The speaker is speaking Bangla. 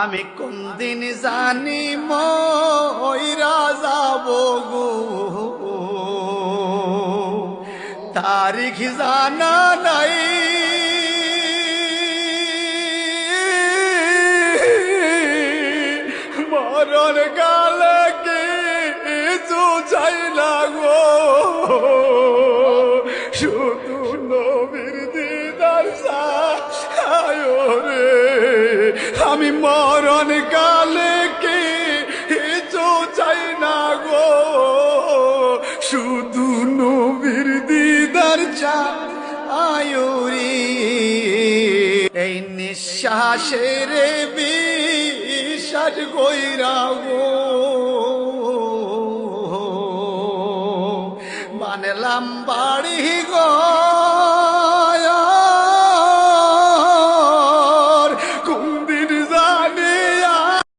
আমি কোন দিন জানি মইরা যাব গো, তারিখ জানা নাই। মরণ কালে কিছু চাই না গো, শুধু নবীর দিদার চাই রে। আমি মরণ কালে কিছু চাই না গো, শুধু নবীর দিদার চাই রে। এই নিঃশ্বাসের বিশ্বাস কইরা গো,